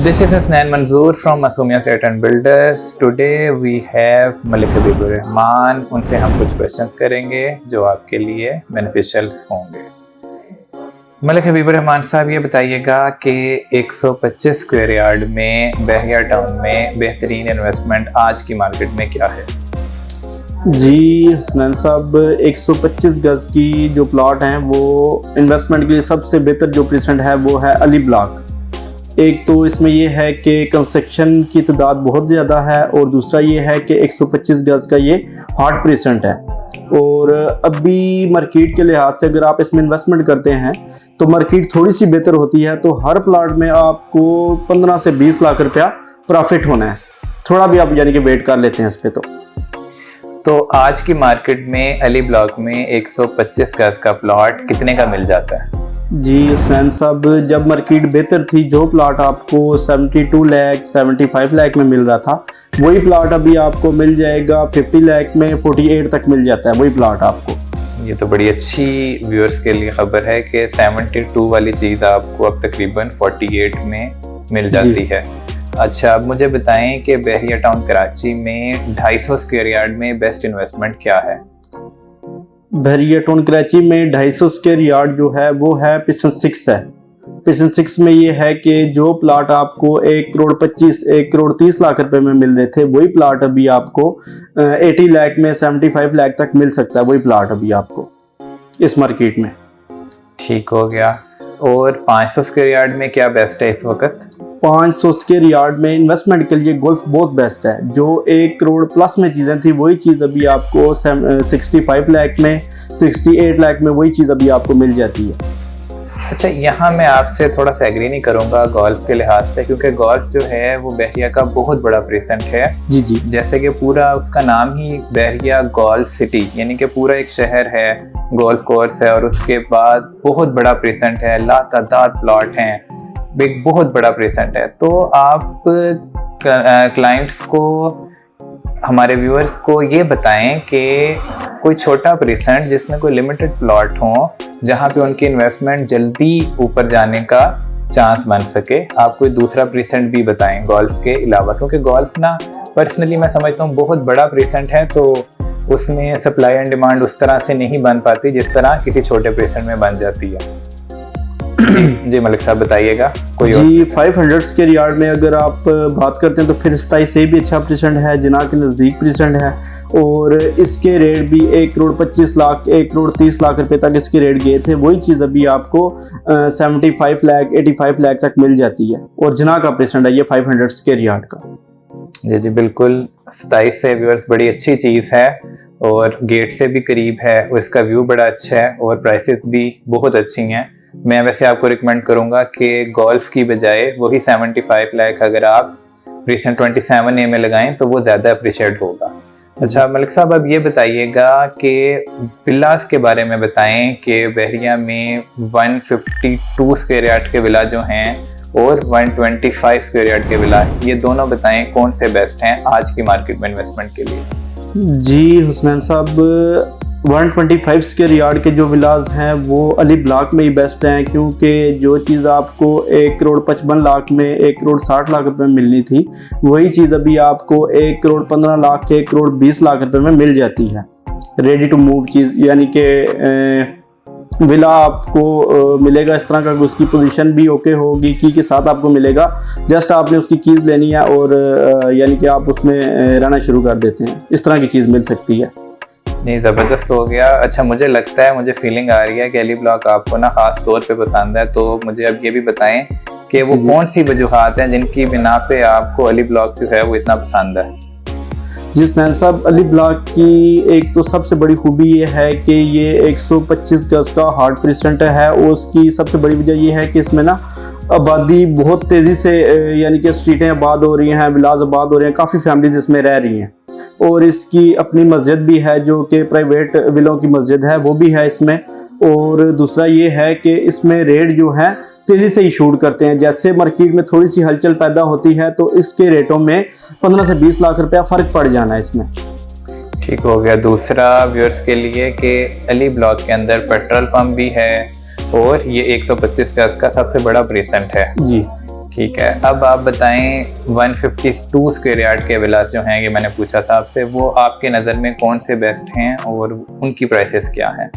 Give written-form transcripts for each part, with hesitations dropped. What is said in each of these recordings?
This is Hasnain Manzoor from Masumia Estate and Builders. Today we have Malik Habibur Rahman. उनसे हम कुछ questions करेंगे जो आपके लिए बेनिफिशियल होंगे। मलिक हबीबुर रहमान साहब, ये बताइएगा कि 125 स्क्वायर यार्ड में बहरिया टाउन में बेहतरीन इन्वेस्टमेंट आज की मार्केट में क्या है? जी हसनैन साहब, 125 गज की जो प्लॉट हैं वो इन्वेस्टमेंट के लिए सबसे बेहतर जो प्रेजेंट है वो है अली ब्लॉक। एक तो इसमें ये है कि कंस्ट्रक्शन की तादाद बहुत ज़्यादा है और दूसरा ये है कि 125 गज का ये हॉट प्रेजेंट है। और अभी मार्केट के लिहाज से अगर आप इसमें इन्वेस्टमेंट करते हैं तो मार्केट थोड़ी सी बेहतर होती है, तो हर प्लॉट में आपको 15 से 20 लाख रुपया प्रॉफिट होना है। थोड़ा भी आप यानी कि वेट कर लेते हैं इस पर। तो आज की मार्केट में अली ब्लॉक में 125 गज का प्लॉट कितने का मिल जाता है? जी हुसैन साहब, जब मार्केट बेहतर थी जो प्लॉट आपको 72 लाख 75 लाख में मिल रहा था वही प्लॉट अभी आपको मिल जाएगा 50 लाख में, 48 तक मिल जाता है वही प्लॉट आपको। ये तो बड़ी अच्छी व्यूअर्स के लिए खबर है कि 72 वाली चीज़ आपको अब तकरीबन 48 में मिल जाती है। अच्छा, अब मुझे बताएं कि बहरिया टाउन कराची में 250 स्क्वायर यार्ड में बेस्ट इन्वेस्टमेंट क्या है? बहरिया टाउन कराची में 250 स्क्वायर यार्ड जो है वो है पिसन 6 है। पिसन 6 में ये है कि जो प्लाट आपको 1 करोड़ 25 1 करोड़ 30 लाख रुपए में मिल रहे थे वही प्लाट अभी आपको 80 लाख में 75 लाख तक मिल सकता है वही प्लाट अभी आपको इस मार्केट में। ठीक हो गया। और 500 स्क्वायर यार्ड में क्या बेस्ट है इस वक्त? 500 स्क्वायर यार्ड में इन्वेस्टमेंट के लिए गोल्फ बहुत बेस्ट है। जो 1 करोड़ प्लस में चीज़ें थी वही चीज़ अभी आपको 65 लाख में 68 लाख में वही चीज़ अभी आपको मिल जाती है। अच्छा, यहाँ मैं आपसे थोड़ा सा एग्री नहीं करूँगा गोल्फ के लिहाज से, क्योंकि गोल्फ जो है वो बहरिया का बहुत बड़ा प्रेजेंट है। जी जी, जैसे कि पूरा उसका नाम ही बहरिया गोल्फ सिटी, यानी कि पूरा एक शहर है, गोल्फ कोर्स है और उसके बाद बहुत बड़ा प्रेजेंट है, लातादाद प्लॉट हैं, एक बहुत बड़ा प्रेजेंट है। तो आप क्लाइंट्स को, हमारे व्यूअर्स को ये बताएं कि कोई छोटा प्रेजेंट जिसमें कोई लिमिटेड प्लॉट हो जहाँ पे उनकी इन्वेस्टमेंट जल्दी ऊपर जाने का चांस बन सके, आप कोई दूसरा प्रेजेंट भी बताएं गोल्फ के अलावा, क्योंकि गोल्फ ना पर्सनली मैं समझता हूँ बहुत बड़ा प्रेजेंट है, तो उसमें सप्लाई एंड डिमांड उस तरह से नहीं बन पाती जिस तरह किसी छोटे प्रेजेंट में बन जाती है। जी मलिक साहब बताइएगा कोई जी। 500 स्क्वायर यार्ड में अगर आप बात करते हैं तो फिर 27 से भी अच्छा प्रेजेंट है, जिना के नज़दीक प्रेजेंट है और इसके रेट भी 1 करोड़ 25 लाख 1 करोड़ 30 लाख रुपए तक इसके रेट गए थे। वही चीज़ अभी आपको 75 लाख 85 लाख तक मिल जाती है और जिना का प्रेजेंट है ये 500 स्क्वायर यार्ड का। जी जी बिल्कुल, 27 से व्यूअर्स बड़ी अच्छी चीज़ है और गेट से भी करीब है और इसका व्यू बड़ा अच्छा है और प्राइसेस भी बहुत अच्छी हैं। मैं वैसे आपको रिकमेंड करूंगा कि गोल्फ की बजाय वही 75 लाख अगर आप रिसेंट 27A में लगाएं तो वो ज़्यादा अप्रिशिएट होगा। अच्छा मलिक साहब, अब ये बताइएगा कि विलास के बारे में बताएं कि बहरिया में 152 स्क्वायर यार्ड के विला जो हैं और 125 स्क्वायर यार्ड के विला, ये दोनों बताएं कौन से बेस्ट हैं आज की मार्केट में इन्वेस्टमेंट के लिए? जी हुसनैन साहब, 125 स्क्वायर यार्ड के जो विलाज हैं वो अली ब्लॉक में ही बेस्ट हैं, क्योंकि जो चीज़ आपको 1 करोड़ 55 लाख में 1 करोड़ 60 लाख रुपए में मिलनी थी वही चीज़ अभी आपको 1 करोड़ 15 लाख 1 करोड़ 20 लाख रुपए में मिल जाती है। रेडी टू मूव चीज़, यानी कि विला आपको मिलेगा इस तरह का, उसकी पोजीशन भी ओके होगी, की के साथ आपको मिलेगा। जस्ट आपने उसकी कीज़ लेनी है और यानी कि आप उसमें रहना शुरू कर देते हैं, इस तरह की चीज़ मिल सकती है। नहीं, ज़बरदस्त हो गया। अच्छा, मुझे लगता है, मुझे फीलिंग आ रही है कि अली ब्लॉक आपको ना ख़ास तौर पे पसंद है, तो मुझे अब ये भी बताएं कि वो कौन सी वजूहात हैं जिनकी बिना पे आपको अली ब्लॉक जो है वो इतना पसंद है? जी हुसैन साहब, अली ब्लॉक की एक तो सबसे बड़ी खूबी ये है कि ये 125 गज का हार्ड प्रेजेंट है और उसकी सबसे बड़ी वजह ये है कि इसमें ना आबादी बहुत तेज़ी से, यानी कि स्ट्रीटें आबाद हो रही हैं, विलाज आबाद हो रहे हैं, काफ़ी फैमिलीज इसमें रह रही हैं और इसकी अपनी मस्जिद भी है जो कि प्राइवेट विलों की मस्जिद है वो भी है इसमें। और दूसरा ये है कि इसमें रेट जो है तेज़ी से ही शूट करते हैं, जैसे मार्केट में थोड़ी सी हलचल पैदा होती है तो इसके रेटों में 15 से 20 लाख रुपया फ़र्क पड़ जाना है इसमें। ठीक हो गया। दूसरा व्यूअर्स के लिए कि अली ब्लॉक के अंदर पेट्रोल पंप भी है और ये 125 गज का सबसे बड़ा प्रेजेंट है। जी ठीक है, अब आप बताएं 152 स्क्वायर यार्ड के विलास जो हैं, ये मैंने पूछा था आपसे, वो आपके नज़र में कौन से बेस्ट हैं और उनकी प्राइसेस क्या हैं?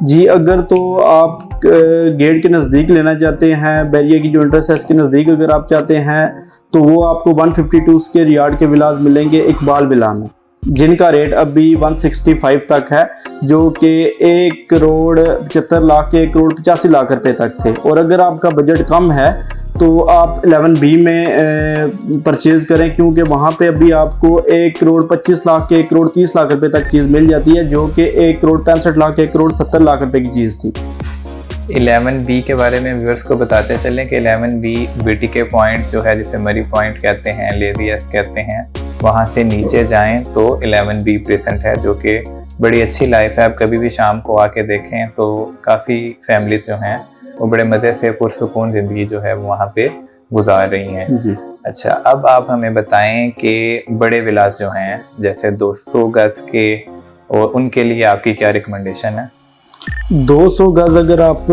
जी, अगर तो आप गेट के नज़दीक लेना चाहते हैं, बैरिया की जो एंट्रेंस है इसके नज़दीक अगर आप चाहते हैं, तो वो आपको 152 स्क्वायर यार्ड के विलास मिलेंगे इकबाल विला में, जिनका रेट अभी 165 तक है, जो कि 1 करोड़ 75 लाख के 1 करोड़ 85 लाख रुपए तक थे। और अगर आपका बजट कम है तो आप 11B में परचेज़ करें, क्योंकि वहाँ पे अभी आपको 1 करोड़ 25 लाख के 1 करोड़ 30 लाख रुपए तक चीज़ मिल जाती है, जो कि 1 करोड़ 65 लाख के 1 करोड़ 70 लाख रुपए की चीज़ थी। 11B के बारे में व्यूअर्स को बताते चलें कि 11B BTK पॉइंट जो है, जिसे मरी पॉइंट कहते हैं, लेवियस कहते हैं, वहाँ से नीचे जाएं तो 11B प्रेजेंट है, जो कि बड़ी अच्छी लाइफ है। आप कभी भी शाम को आके देखें तो काफ़ी फैमिली जो हैं वो बड़े मज़े से पुरसुकून ज़िंदगी जो है वो वहाँ पे गुजार रही हैं जी। अच्छा, अब आप हमें बताएं कि बड़े विलास जो हैं जैसे 200 गज के, और उनके लिए आपकी क्या रिकमेंडेशन है? 200 गज अगर आप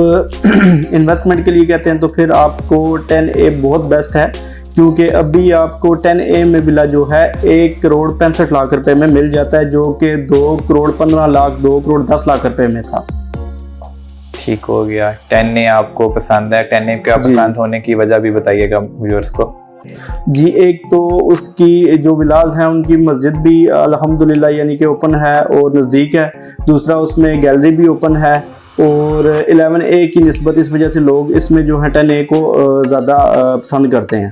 इन्वेस्टमेंट के लिए कहते हैं तो फिर आपको 10A बहुत बेस्ट है, क्योंकि अभी आपको 10A में विला जो है 1 करोड़ 65 लाख रुपए में मिल जाता है, जो कि 2 करोड़ 15 लाख 2 करोड़ 10 लाख रुपए में था। ठीक हो गया। 10A आपको पसंद है? 10A क्या पसंद होने की वजह भी बताइएगा व्यूअर्स को। जी, एक तो उसकी जो विलास हैं उनकी मस्जिद भी अल्हम्दुलिल्लाह यानी कि ओपन है और नज़दीक है, दूसरा उसमें गैलरी भी ओपन है, और 11A की निस्बत इस वजह से लोग इसमें जो है 10A को ज़्यादा पसंद करते हैं।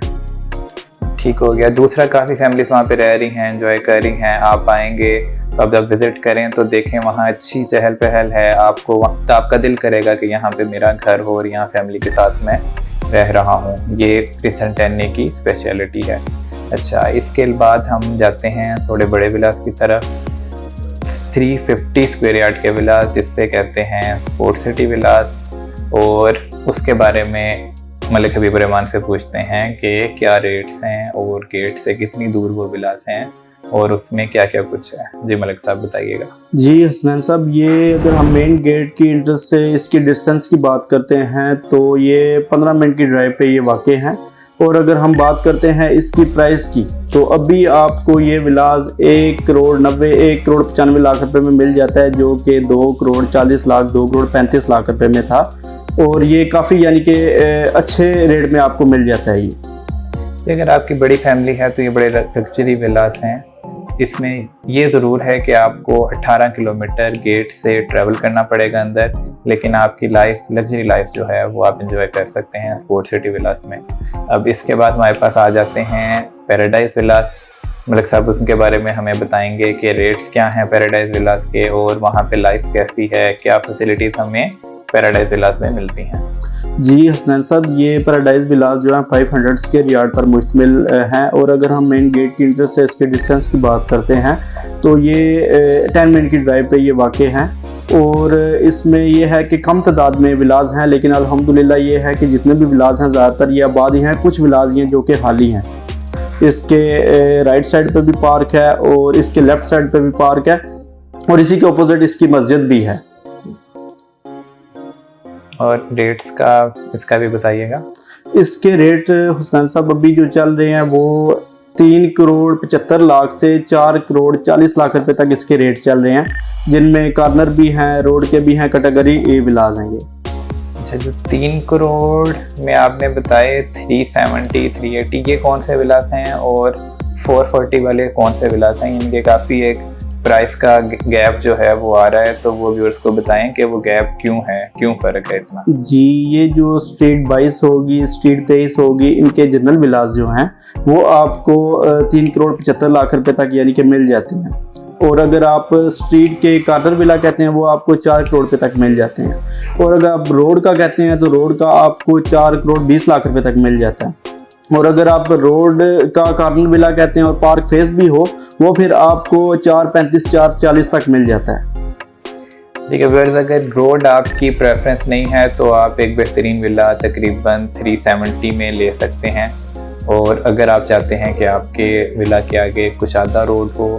ठीक हो गया। दूसरा, काफ़ी फैमिलीज वहाँ पे रह रही हैं, एंजॉय कर रही हैं, आप आएंगे तो आप जब विज़िट करें तो देखें वहाँ अच्छी चहल पहल है, आपको तो आपका दिल करेगा कि यहाँ पे मेरा घर हो और यहाँ फैमिली के साथ मैं रह रहा हूँ। ये रिसेंट 10A की स्पेशलिटी है। अच्छा, इसके बाद हम जाते हैं थोड़े बड़े विलास की तरफ। 350 स्क्वायर यार्ड के विलास, जिससे कहते हैं स्पोर्ट सिटी विलास, और उसके बारे में मलिक हबीब रहमान से पूछते हैं कि क्या रेट्स हैं और गेट से कितनी दूर वो विलास हैं और उसमें क्या क्या कुछ है। जी मलिक साहब बताइएगा। जी हसनैन साहब, ये अगर हम मेन गेट की एंट्रेंस से इसकी डिस्टेंस की बात करते हैं तो ये 15 मिनट की ड्राइव पे ये वाक़ हैं। और अगर हम बात करते हैं इसकी प्राइस की, तो अभी आपको ये विलास 1 करोड़ 90 1 करोड़ 95 लाख रुपए में मिल जाता है, जो कि 2 करोड़ 40 लाख 2 करोड़ 35 लाख रुपए में था, और ये काफ़ी यानी कि अच्छे रेट में आपको मिल जाता है। ये अगर आपकी बड़ी फैमिली है तो ये बड़े लग्जरी विलास हैं। इसमें ये ज़रूर है कि आपको 18 किलोमीटर गेट से ट्रैवल करना पड़ेगा अंदर, लेकिन आपकी लाइफ, लग्जरी लाइफ जो है वो आप एंजॉय कर सकते हैं स्पोर्ट सिटी विलास में। अब इसके बाद हमारे पास आ जाते हैं पैराडाइज विलास। मलिक साहब उनके बारे में हमें बताएंगे कि रेट्स क्या हैं पैराडाइज विलास के, और वहाँ पे लाइफ कैसी है, क्या फैसिलिटीज़ हमें पैराडाइज विलास में मिलती हैं। जी हसनैन साहब, ये पैराडाइज विलास जो है 500 स्क्वायर यार्ड पर मुश्तमिल हैं, और अगर हम मेन गेट की एंट्रेंस से इसके डिस्टेंस की बात करते हैं तो ये 10 मिनट की ड्राइव पे ये वाक़ हैं। और इसमें ये है कि कम तादाद में विलास हैं, लेकिन अल्हम्दुलिल्लाह ये है कि जितने भी विलास हैं ज़्यादातर ये आबाद ही हैं, कुछ विलास हैं जो कि खाली हैं। इसके राइट साइड पे भी पार्क है और इसके लेफ़्ट साइड पे भी पार्क है, और इसी के अपोजिट इसकी मस्जिद भी है। और रेट्स का इसका भी बताइएगा। इसके रेट हुसैन साहब अभी जो चल रहे हैं वो 3 करोड़ 75 लाख से 4 करोड़ 40 लाख रुपए तक इसके रेट चल रहे हैं, जिनमें कॉर्नर भी हैं, रोड के भी हैं, कैटेगरी ए विलास हैं ये। अच्छा, जो 3 करोड़ में आपने बताए 370 380 ये कौन से विलास हैं, और 440 वाले कौन से विलास हैं? इनके काफ़ी एक प्राइस का गैप जो है वो आ रहा है, तो वो व्यूअर्स को बताएं कि वो गैप क्यों है, क्यों फ़र्क है इतना। जी, ये जो स्ट्रीट 22 होगी, स्ट्रीट 23 होगी, इनके जनरल विलास जो हैं वो आपको 3 करोड़ 75 लाख रुपए तक यानी कि मिल जाते हैं, और अगर आप स्ट्रीट के कॉर्नर विला कहते हैं वो आपको 4 करोड़ रुपए तक मिल जाते हैं, और अगर आप रोड का कहते हैं तो रोड का आपको 4 करोड़ 20 लाख रुपए तक मिल जाता है, और अगर आप रोड का कॉर्नर विला कहते हैं और पार्क फेस भी हो वो फिर आपको 435 440 तक मिल जाता है। ठीक है व्यूअर्स, अगर रोड आपकी प्रेफरेंस नहीं है तो आप एक बेहतरीन विला तकरीबन 370 में ले सकते हैं, और अगर आप चाहते हैं कि आपके विला के आगे कुशादा रोड हो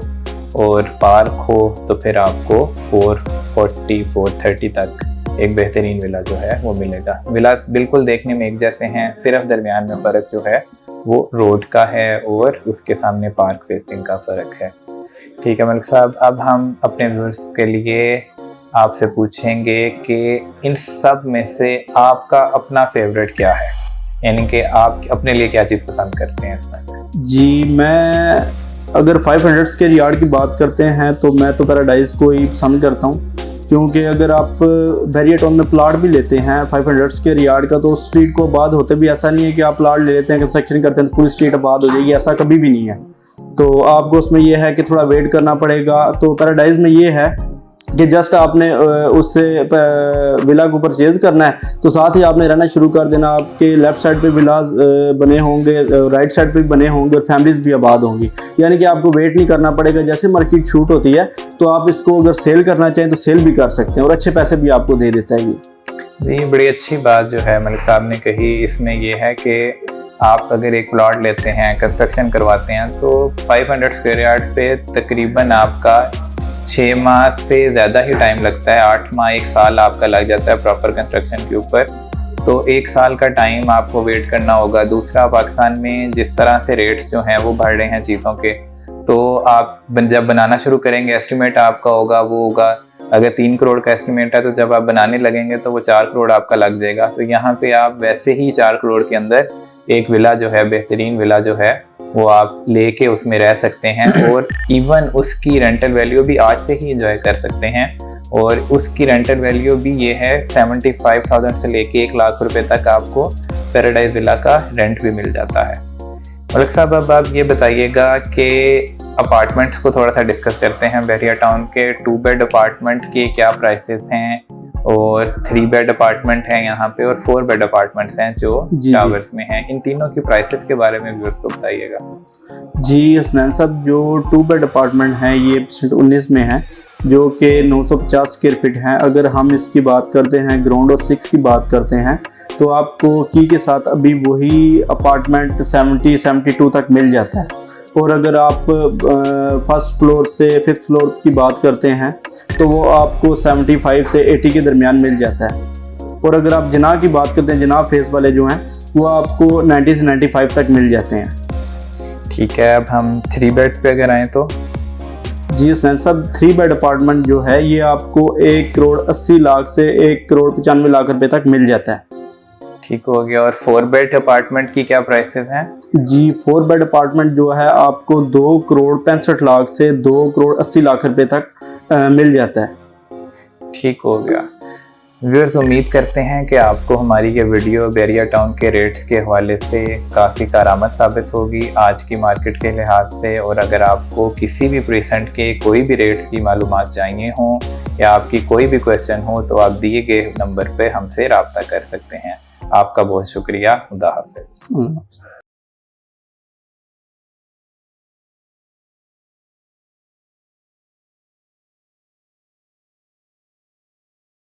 और पार्क हो तो फिर आपको 440 430 तक एक बेहतरीन विला जो है वो मिलेगा। विला बिल्कुल देखने में एक जैसे हैं, सिर्फ दरमियान में फ़र्क जो है वो रोड का है और उसके सामने पार्क फेसिंग का फ़र्क है। ठीक है मलिक साहब, अब हम अपने व्यूअर्स के लिए आपसे पूछेंगे कि इन सब में से आपका अपना फेवरेट क्या है, यानी कि आप अपने लिए क्या चीज़ पसंद करते हैं इसमें से? जी, मैं अगर 500 स्क्वायर यार्ड की बात करते हैं तो मैं तो पैराडाइज को ही पसंद करता हूँ, क्योंकि अगर आप बहरिया टाउन में प्लाट भी लेते हैं 500 स्क्वायर यार्ड का तो स्ट्रीट को आबाद होते भी ऐसा नहीं है कि आप प्लाट ले लेते हैं, कंस्ट्रक्शन करते हैं तो पूरी स्ट्रीट आबाद हो जाएगी, ऐसा कभी भी नहीं है। तो आपको उसमें ये है कि थोड़ा वेट करना पड़ेगा। तो पैराडाइज में ये है कि जस्ट आपने उससे विला को परचेज करना है तो साथ ही आपने रहना शुरू कर देना। आपके लेफ्ट साइड पे विलाज बने होंगे, राइट साइड पे भी बने होंगे और फैमिलीज भी आबाद होंगी, यानी कि आपको वेट नहीं करना पड़ेगा। जैसे मार्केट शूट होती है तो आप इसको अगर सेल करना चाहें तो सेल भी कर सकते हैं और अच्छे पैसे भी आपको दे देता है ये बड़ी अच्छी बात जो है मलिक साहब ने कही। इसमें ये है कि आप अगर एक प्लॉट लेते हैं, कंस्ट्रक्शन करवाते हैं तो 500 स्क्वायर यार्ड पे तकरीबन आपका 6 माह से ज़्यादा ही टाइम लगता है, 8 माह 1 साल आपका लग जाता है प्रॉपर कंस्ट्रक्शन के ऊपर। तो 1 साल का टाइम आपको वेट करना होगा। दूसरा, पाकिस्तान में जिस तरह से रेट्स जो हैं वो बढ़ रहे हैं चीज़ों के, तो आप जब बनाना शुरू करेंगे एस्टिमेट आपका होगा वो होगा, अगर 3 करोड़ का एस्टिमेट है तो जब आप बनाने लगेंगे तो वो 4 करोड़ आपका लग जाएगा। तो यहाँ पे आप वैसे ही 4 करोड़ के अंदर एक विला जो है, बेहतरीन विला जो है वो आप लेके उसमें रह सकते हैं और इवन उसकी रेंटल वैल्यू भी आज से ही इंजॉय कर सकते हैं। और उसकी रेंटल वैल्यू भी ये है 75,000 से लेके 1 लाख रुपए तक आपको पैराडाइज विला का रेंट भी मिल जाता है। मलिक साहब, अब आप ये बताइएगा कि अपार्टमेंट्स को थोड़ा सा डिस्कस करते हैं। बहरिया टाउन के 2 बेड अपार्टमेंट के क्या प्राइसेस हैं और 3 बेड अपार्टमेंट हैं यहाँ पे और 4 बेड अपार्टमेंट्स हैं जो टावर्स में हैं। इन तीनों की प्राइसेस के बारे में व्यूअर्स को बताइएगा। जी हसनैन साहब, जो 2 बेड अपार्टमेंट हैं ये परसेंट 19 में है, जो कि 950 स्क्वायर फीट हैं। अगर हम इसकी बात करते हैं ग्राउंड और 6 की बात करते हैं तो आपको की के साथ अभी वही अपार्टमेंट 70-72 तक मिल जाता है। और अगर आप फर्स्ट फ्लोर से 5th फ्लोर की बात करते हैं तो वो आपको 75 से 80 के दरमियान मिल जाता है। और अगर आप जनाह की बात करते हैं, जनाह फेस वाले जो हैं वो आपको 90 से 95 तक मिल जाते हैं। ठीक है, अब हम 3 बेड पे अगर आएँ तो? जी हसनैन साहब, 3 बेड अपार्टमेंट जो है ये आपको 1 करोड़ 80 लाख से 1 करोड़ 95 लाख रुपए तक मिल जाता है। ठीक हो गया। और 4 बेड अपार्टमेंट की क्या प्राइसेस हैं? जी, 4 बेड अपार्टमेंट जो है आपको 2 करोड़ 65 लाख से 2 करोड़ 80 लाख रुपए तक मिल जाता है। ठीक हो गया। व्यूअर्स, उम्मीद करते हैं कि आपको हमारी ये वीडियो बहरिया टाउन के रेट्स के हवाले से काफ़ी कारआमद साबित होगी आज की मार्केट के लिहाज से। और अगर आपको किसी भी प्रीसेंट के कोई भी रेट्स की मालूमात चाहिए हों या आपकी कोई भी क्वेश्चन हो तो आप दिए गए नंबर पर हमसे रब्ता कर सकते हैं। आपका बहुत शुक्रिया। खुदा हाफिज़।